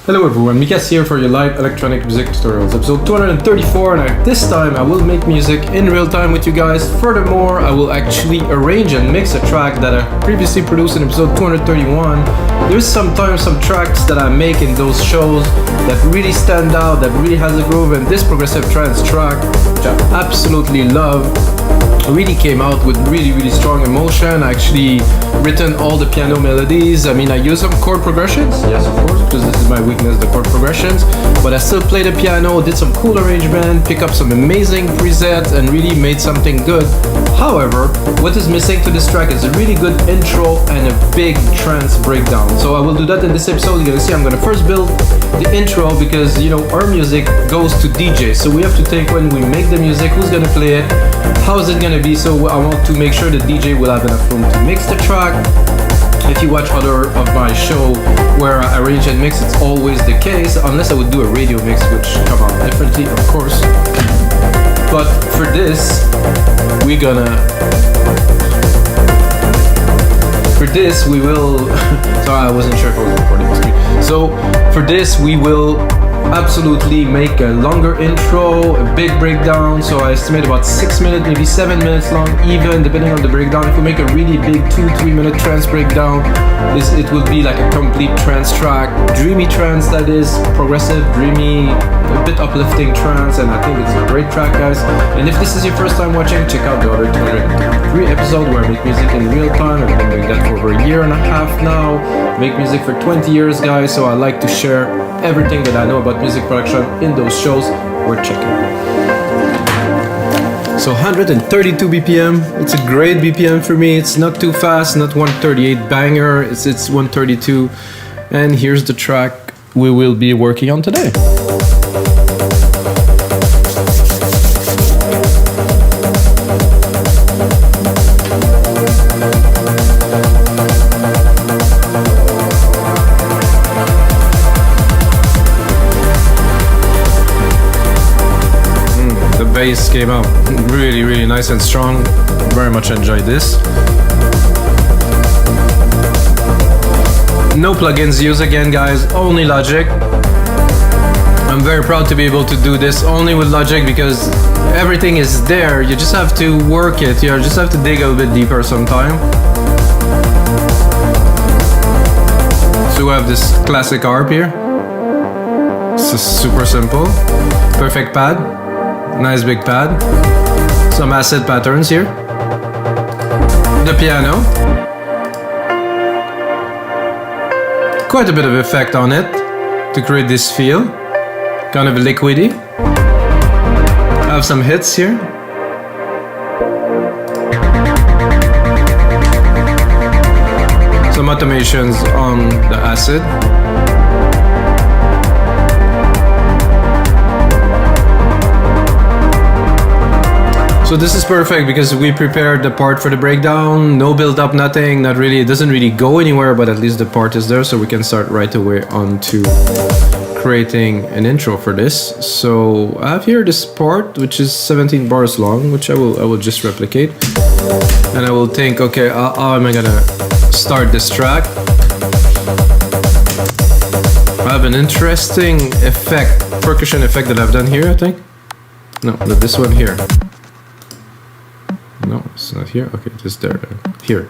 Hello everyone, Mikas here for your live electronic music tutorials, episode 234, and this time I will make music in real time with you guys. Furthermore, I will actually arrange and mix a track that I previously produced in episode 231. There's sometimes some tracks that I make in those shows that really stand out, that really has a groove, and this progressive trance track, which I absolutely love, really came out with really strong emotion. I actually written all the piano melodies. I mean, I use some chord progressions, yes of course, because this is my weakness, the chord progressions, but I still play the piano, did some cool arrangement, pick up some amazing presets and really made something good. However, what is missing to this track is a really good intro and a big trance breakdown. So I will do that in this episode. You're gonna see I'm gonna first build the intro because, you know, our music goes to DJ, so we have to think when we make the music, who's gonna play it, how is it gonna be. So I want to make sure the DJ will have enough room to mix the track. If you watch other of my show where I arrange and mix, it's always the case, unless I would do a radio mix, which come out differently, of course. But for this, we will sorry, I wasn't sure if I was recording the screen. So for this we will absolutely make a longer intro, a big breakdown. So I estimate about 6 minutes, maybe 7 minutes long, even depending on the breakdown. If we make a really big 2-3 minute trance breakdown, it will be like a complete trance track, dreamy trance, that is, progressive, dreamy, a bit uplifting trance, and I think it's a great track, guys. And if this is your first time watching, check out the other 203 episode where I make music in real time. I've been doing that for over a year and a half now. Make music for 20 years, guys, so I like to share everything that I know about music production in those shows. We're checking. So 132 BPM, it's a great BPM for me. It's not too fast, not 138 banger, it's 132. And here's the track we will be working on today. Bass came out really nice and strong. Very much enjoyed this. No plugins used again, guys, only Logic. I'm very proud to be able to do this only with Logic because everything is there. You just have to work it. You just have to dig a little bit deeper sometime. So we have this classic harp here. This is super simple. Perfect pad. Nice big pad. Some acid patterns here. The piano. Quite a bit of effect on it to create this feel. Kind of liquidy. I have some hits here. Some automations on the acid. So this is perfect because we prepared the part for the breakdown, no build up, nothing, not really, it doesn't really go anywhere, but at least the part is there, so we can start right away on to creating an intro for this. So I have here this part, which is 17 bars long, which I will just replicate. And I will think, okay, how am I gonna start this track? I have an interesting effect, percussion effect that I've done here, I think. No, but this one here. No, it's not here. Okay, just there. Here.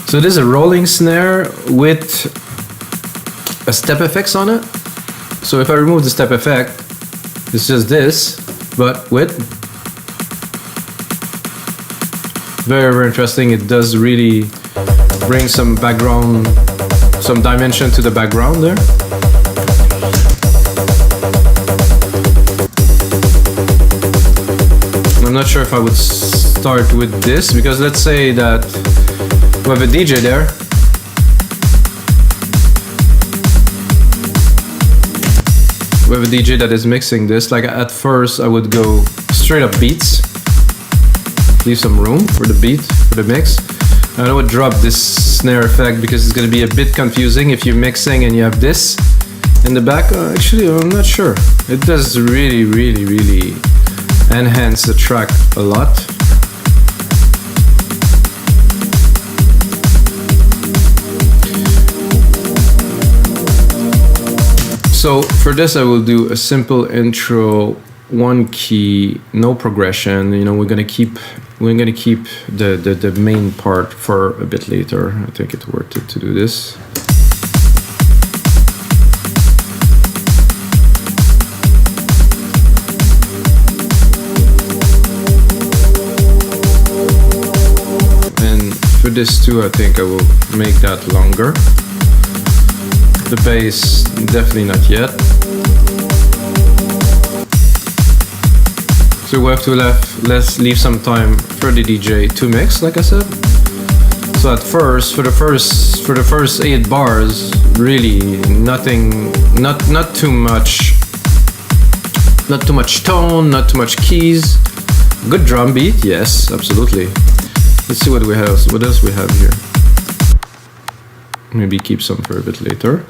So this is a rolling snare with a step effects on it. So if I remove the step effect, it's just this, but with very interesting. It does really bring some background, some dimension to the background there. I'm not sure if I would start with this because let's say that we have a DJ there. We have a DJ that is mixing this. Like at first I would go straight up beats. Leave some room for the beat, for the mix. And I would drop this snare effect because it's going to be a bit confusing if you're mixing and you have this in the back. Actually, I'm not sure. It does really enhance the track a lot. So for this I will do a simple intro, one key, no progression. You know, we're gonna keep the main part for a bit later. I think it's worth it to do this. And for this too, I think I will make that longer. The bass, definitely not yet. So we have to let's leave some time for the DJ to mix, like I said. So at first, for the first 8 bars, really nothing, not too much tone, not too much keys. Good drum beat, yes, absolutely. Let's see what we have. What else we have here? Maybe keep some for a bit later.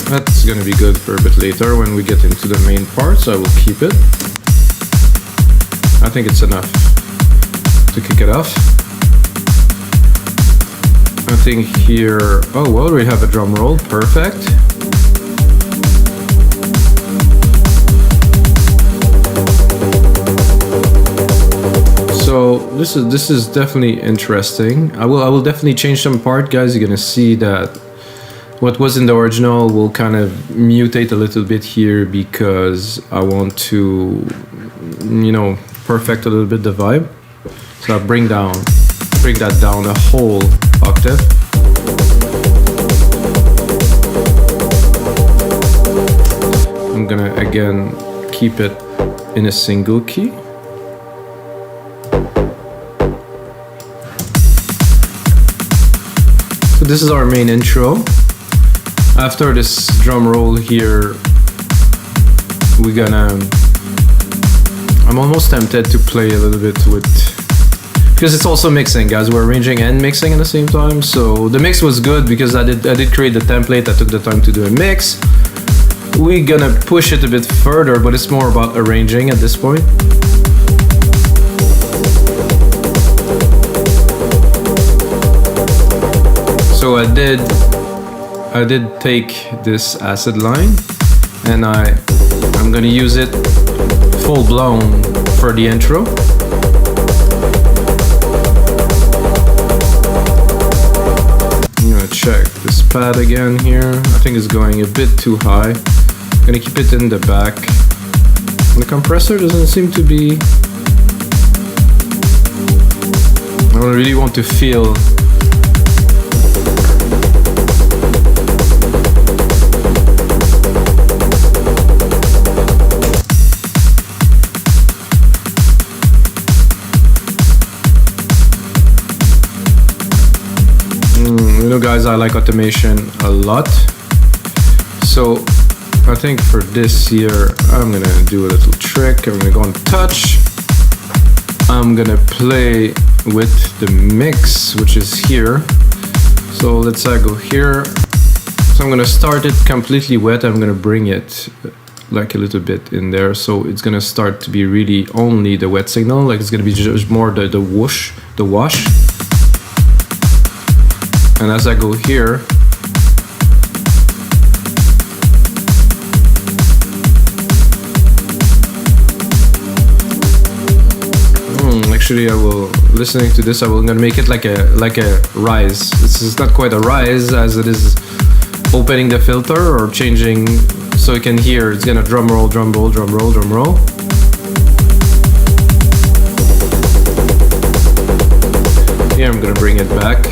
That's gonna be good for a bit later when we get into the main part, so I will keep it. I think it's enough to kick it off. I think here, oh well, we have a drum roll, perfect. So this is definitely interesting. I will definitely change some part, guys. You're gonna see that what was in the original will kind of mutate a little bit here because I want to, you know, perfect a little bit the vibe. So I'll bring that down a whole octave. I'm gonna again keep it in a single key. So this is our main intro. After this drum roll here, I'm almost tempted to play a little bit with, because it's also mixing, guys. We're arranging and mixing at the same time. So the mix was good because I did create the template. I took the time to do a mix. We're gonna push it a bit further, but it's more about arranging at this point. So I did take this acid line and I'm gonna use it full blown for the intro. I'm gonna check this pad again here. I think it's going a bit too high. I'm gonna keep it in the back. The compressor doesn't seem to be... I really want to feel guys, I like automation a lot. So I think for this here, I'm gonna do a little trick. I'm gonna go on touch. I'm gonna play with the mix, which is here. So let's say I go here. So I'm gonna start it completely wet. I'm gonna bring it like a little bit in there. So it's gonna start to be really only the wet signal. Like it's gonna be just more the whoosh, the wash. And as I go here, actually I will, listening to this, I'm gonna make it like a rise. This is not quite a rise as it is opening the filter or changing, so you can hear it's gonna drum roll, drum roll, drum roll, drum roll. Here I'm gonna bring it back.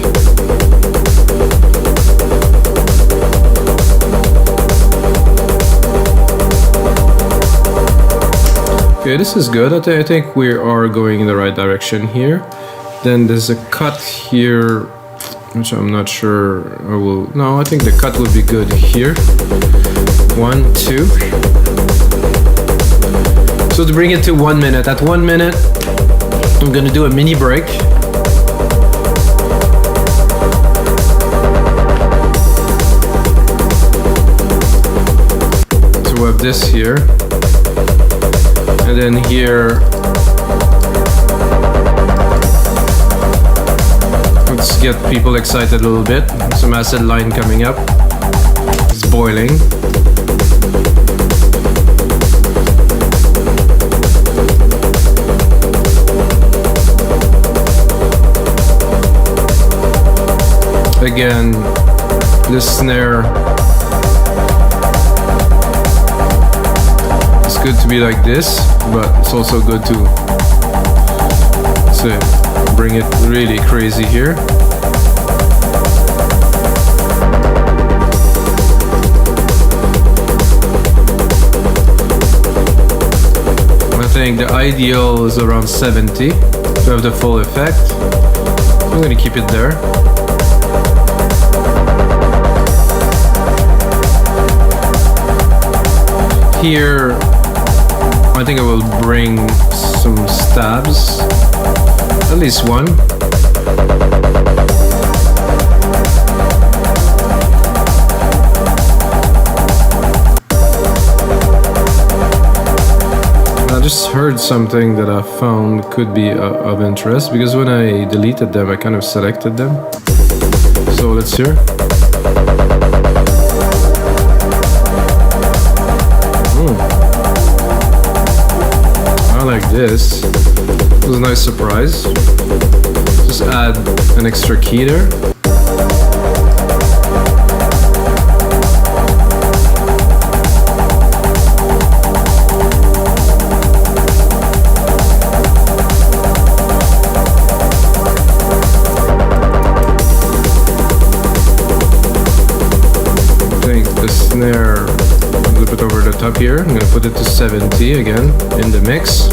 Okay, this is good. I think we are going in the right direction here. Then there's a cut here, which I'm not sure I will... No, I think the cut would be good here. 1, 2. So to bring it to 1 minute. At 1 minute, I'm gonna do a mini break. So we have this here. And then here, let's get people excited a little bit. Some acid line coming up. It's boiling. Again, this snare, it's good to be like this, but it's also good to bring it really crazy here. I think the ideal is around 70 to have the full effect. I'm gonna keep it there. Here, I think I will bring some stabs, at least one. I just heard something that I found could be of interest, because when I deleted them, I kind of selected them. So let's hear. I like this. It was a nice surprise. Just add an extra key there. I think the snare a little bit over the top here. I'm gonna put it to 70 again in the mix.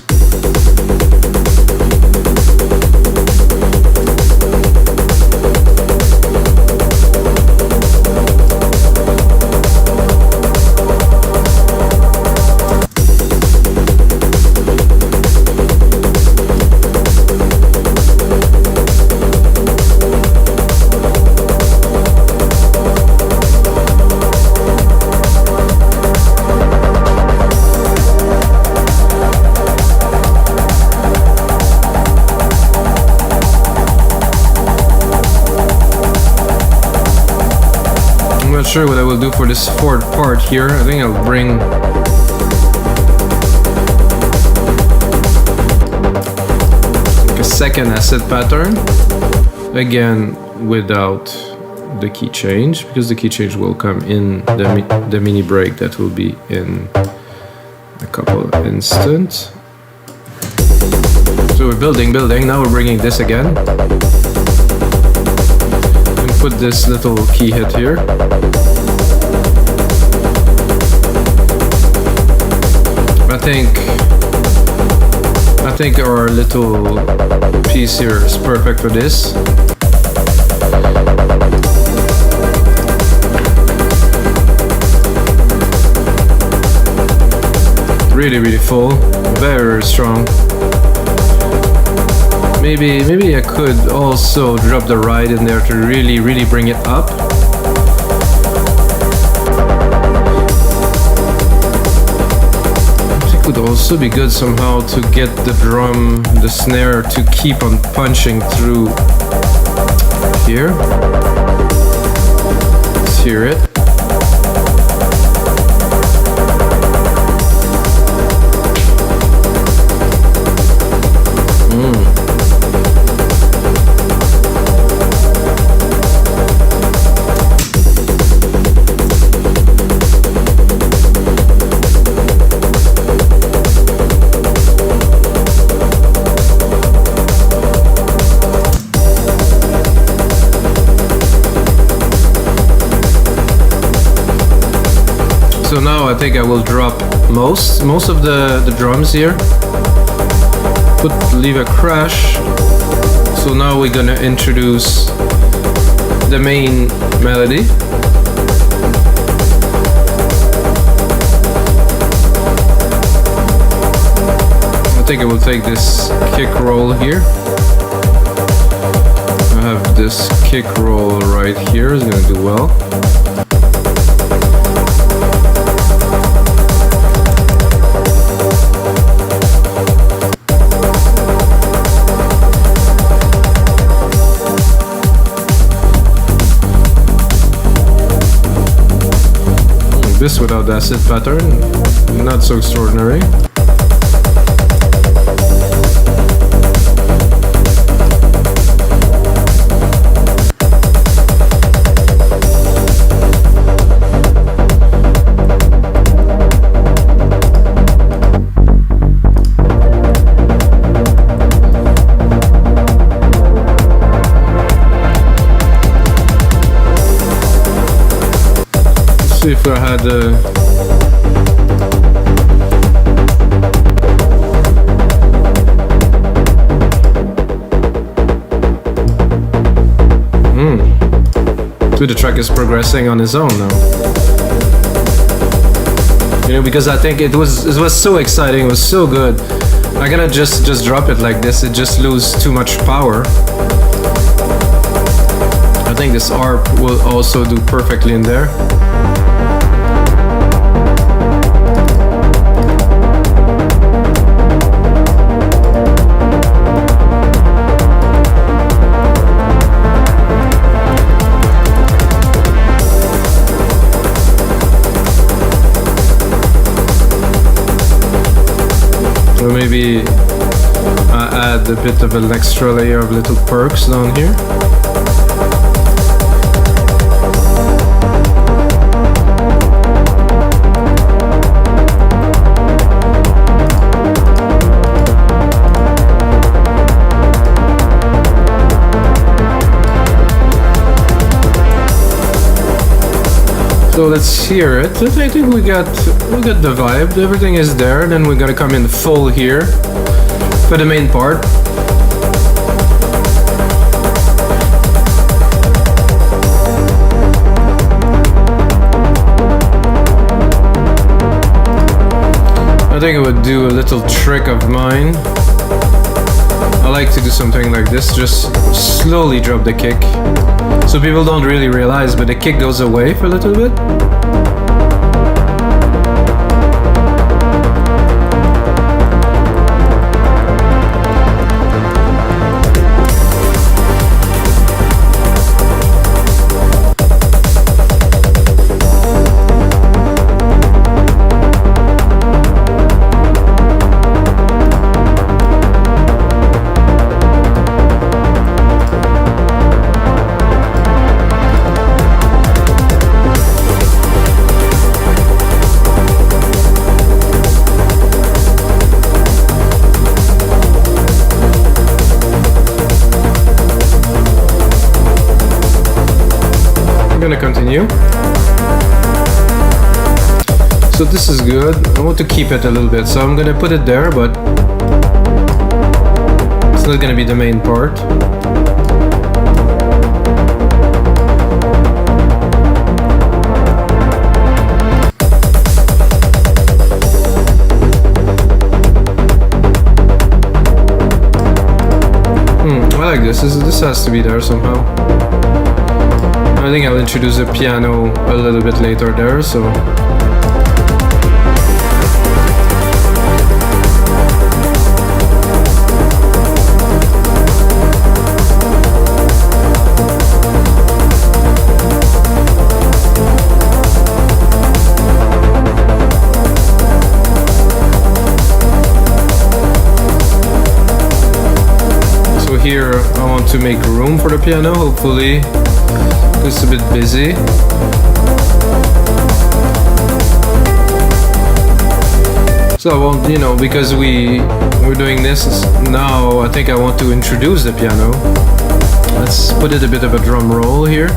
I'm not sure what I will do for this fourth part here. I think I'll bring like a second acid pattern, again without the key change, because the key change will come in the mini break that will be in a couple of instants. So we're building, now we're bringing this again. Put this little key hit here. I think our little piece here is perfect for this. Really full, very strong. Maybe I could also drop the ride in there to really bring it up. It could also be good somehow to get the drum, the snare to keep on punching through here. Let's hear it. So now I think I will drop most of the drums here. Leave a crash. So now we're gonna introduce the main melody. I think I will take this kick roll here. I have this kick roll right here, it's gonna do well. Abyss without acid pattern. Not so extraordinary. If I had so the track is progressing on its own now. You know, because I think it was so exciting, it was so good. I cannot just drop it like this, it just loses too much power. I think this ARP will also do perfectly in there. So maybe I add a bit of an extra layer of little perks down here. So let's hear it. I think we got the vibe. Everything is there. Then we gotta come in full here for the main part. I think I would do a little trick of mine. I like to do something like this, just slowly drop the kick. So people don't really realize, but the kick goes away for a little bit. Continue. So this is good. I want to keep it a little bit, so I'm gonna put it there, but it's not gonna be the main part. I like this. This has to be there somehow. I think I'll introduce the piano a little bit later there, so. So here I want to make room for the piano, hopefully. It's a bit busy. So I won't, you know, because we're doing this now, I think I want to introduce the piano. Let's put it a bit of a drum roll here.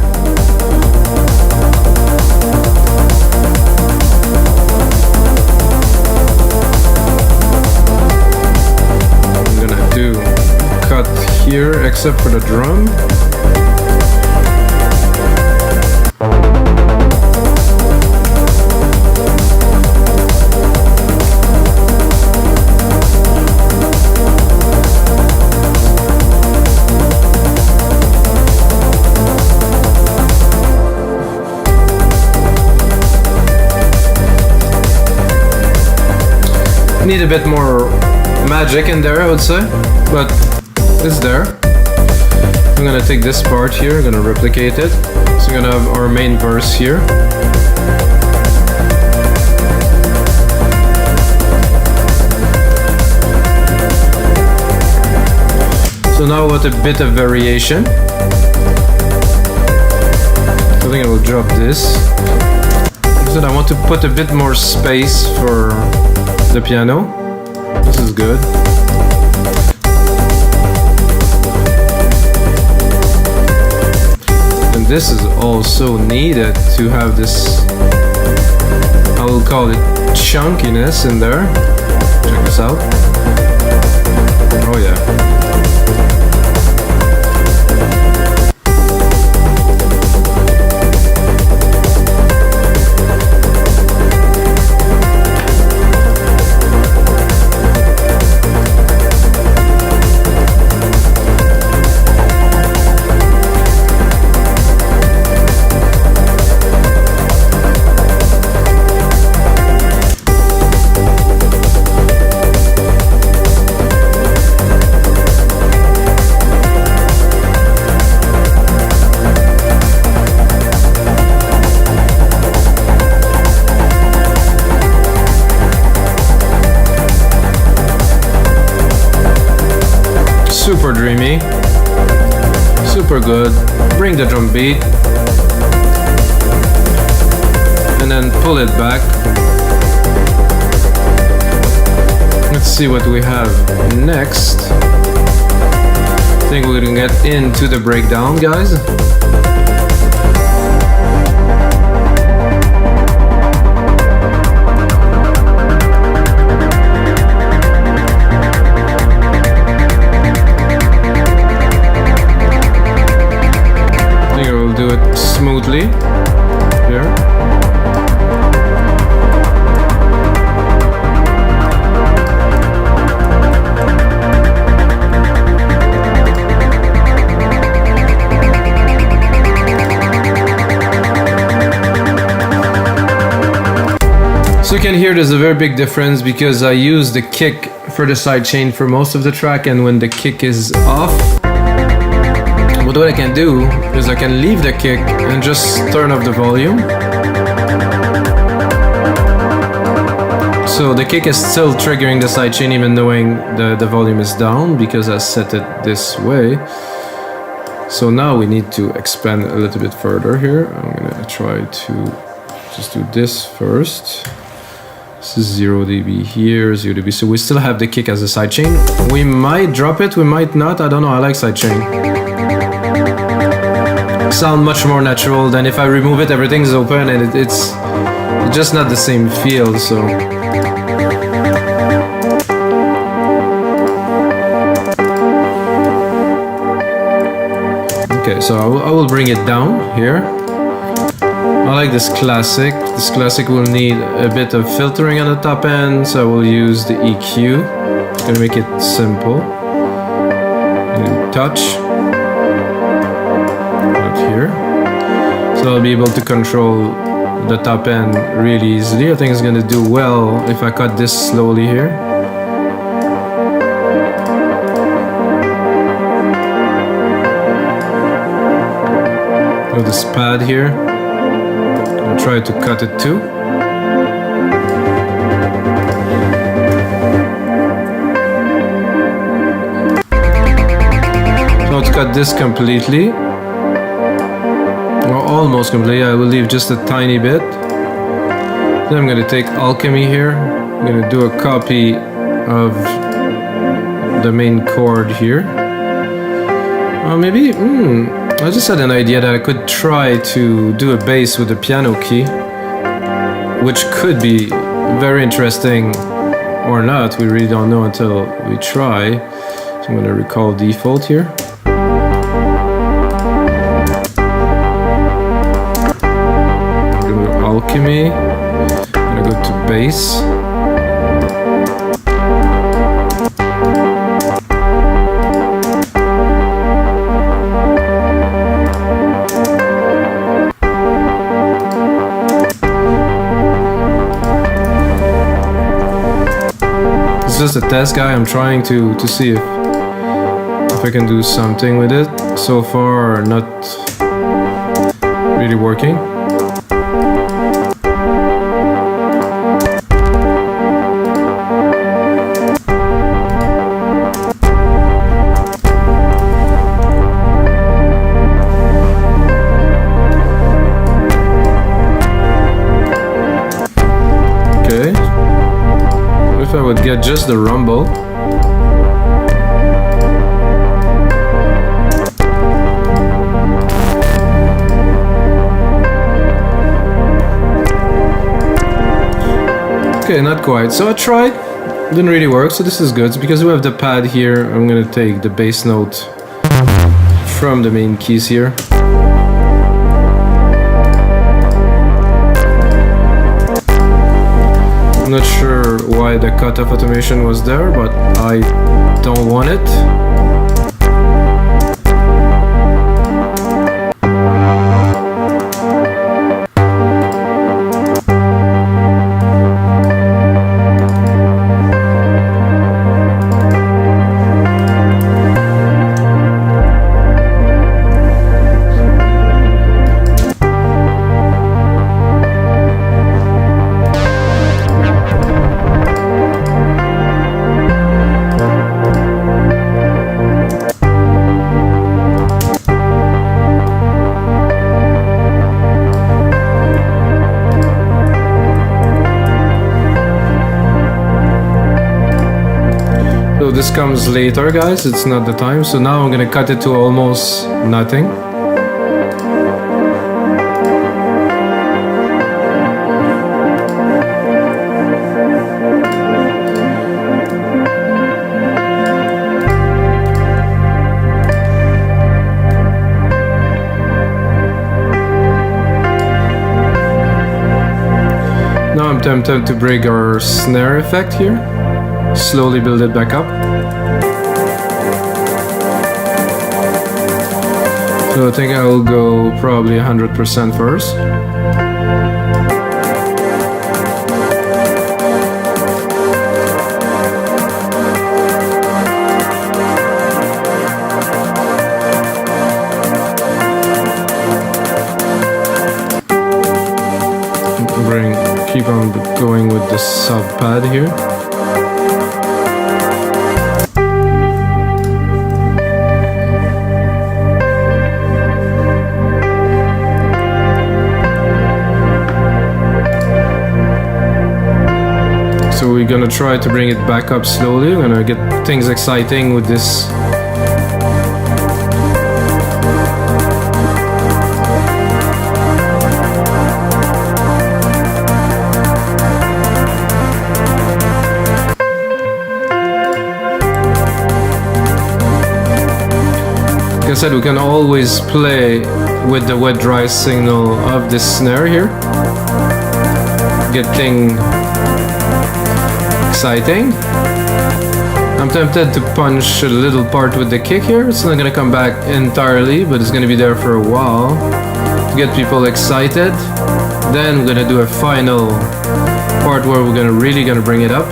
I'm gonna do cut here except for the drum. Need a bit more magic in there, I would say, but it's there. I'm gonna take this part here, I'm gonna replicate it. So we're gonna have our main verse here. So now with a bit of variation. I think I will drop this. Because I want to put a bit more space for the piano. This is good. And this is also needed to have this, I will call it chunkiness in there. Check this out. Oh yeah. Super dreamy, super good. Bring the drum beat and then pull it back. Let's see what we have next. I think we're gonna get into the breakdown, guys. Do it smoothly here. So you can hear there's a very big difference because I use the kick for the sidechain for most of the track, and when the kick is off, what I can do is I can leave the kick and just turn off the volume. So the kick is still triggering the sidechain even knowing the volume is down because I set it this way. So now we need to expand a little bit further here. I'm gonna try to just do this first. This is 0 dB here, 0 dB. So we still have the kick as a sidechain. We might drop it, we might not. I don't know, I like sidechain. Sound much more natural than if I remove it, everything's open and it's just not the same feel, so. Okay, so I will bring it down here. I like this classic. This classic will need a bit of filtering on the top end, so I will use the EQ. I'm gonna make it simple. Touch. Here. So I'll be able to control the top end really easily. I think it's gonna do well if I cut this slowly here. With this pad here, I'll try to cut it too. So I'll cut this completely. Well, almost completely. I will leave just a tiny bit. Then I'm gonna take Alchemy here. I'm gonna do a copy of the main chord here. Maybe, I just had an idea that I could try to do a bass with the piano key, which could be very interesting or not. We really don't know until we try. So I'm gonna recall default here. Alchemy. I'm gonna go to bass. It's just a test, guy. I'm trying to see if I can do something with it. So far, not really working. if I would get just the rumble. Okay, not quite. So I tried, didn't really work, so this is good. Because we have the pad here, I'm gonna take the bass note from the main keys here. I'm not sure why the cutoff automation was there, but I don't want it. This comes later, guys, it's not the time. So now I'm gonna cut it to almost nothing. Now I'm tempted to bring our snare effect here. Slowly build it back up. So I think I'll go probably 100% first. Keep on going with the sub pad here. So we're gonna try to bring it back up slowly. We're gonna get things exciting with this. Like I said, we can always play with the wet dry signal of this snare here. Get things exciting. I'm tempted to punch a little part with the kick here. It's not gonna come back entirely, but it's gonna be there for a while to get people excited. Then we're gonna do a final part where we're really gonna bring it up.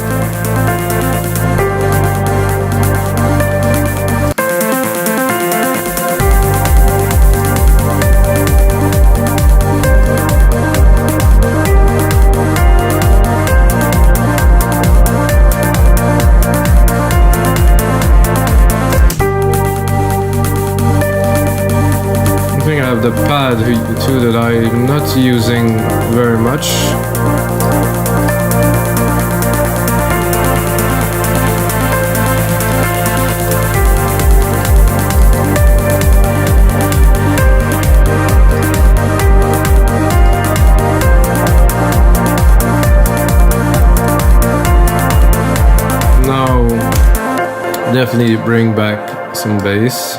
The pad too that I'm not using very much. Now definitely bring back some bass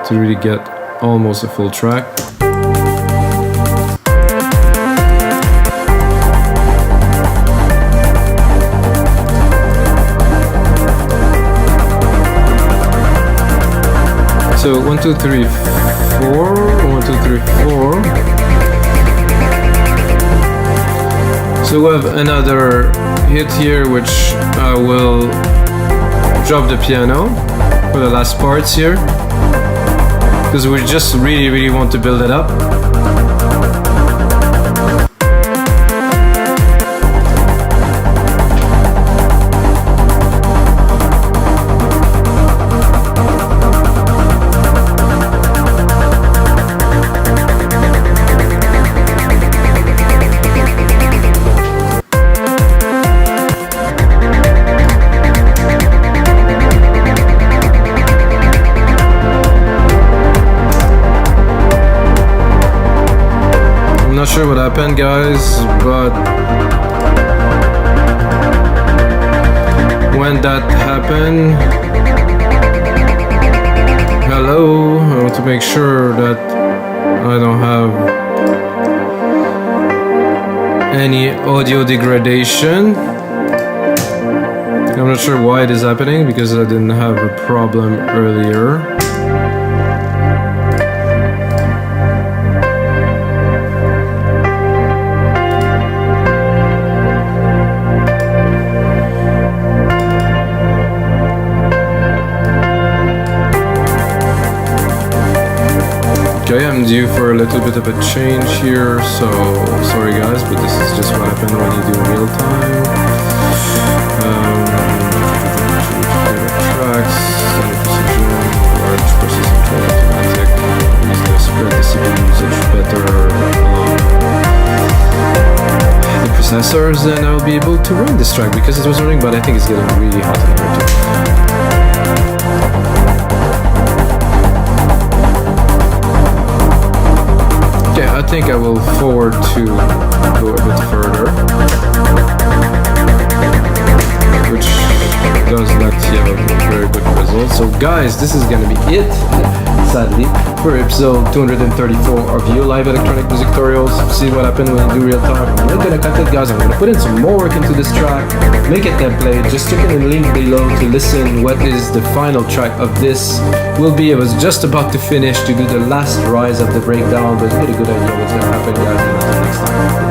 to really get almost a full track. So 1, 2, 3, 4. 1, 2, 3, 4. So we have another hit here, which I will drop the piano for the last parts here, because we just really want to build it up. sure what happened, guys, but when that happened, hello, I want to make sure that I don't have any audio degradation. I'm not sure why it is happening because I didn't have a problem earlier. Okay, I'm due for a little bit of a change here, so sorry guys, but this is just what happens when you do real time. Tracks, precision, large versus control automatic. Use the spread the CPU usage better along the processors, and I'll be able to run this track because it was running, but I think it's getting really hot in here too. I think I will forward to go a bit further, which does not yet a very good result. So guys, this is gonna be it, sadly, for episode 234 of You Live Electronic Music Tutorials. See what happened when you do real time. I'm not gonna cut it, guys. I'm gonna put in some more work into this track, make a template. Just check in the link below to listen what is the final track of this will be. I was just about to finish to do the last rise of the breakdown, but you get a good idea what's gonna happen, guys. Until next time.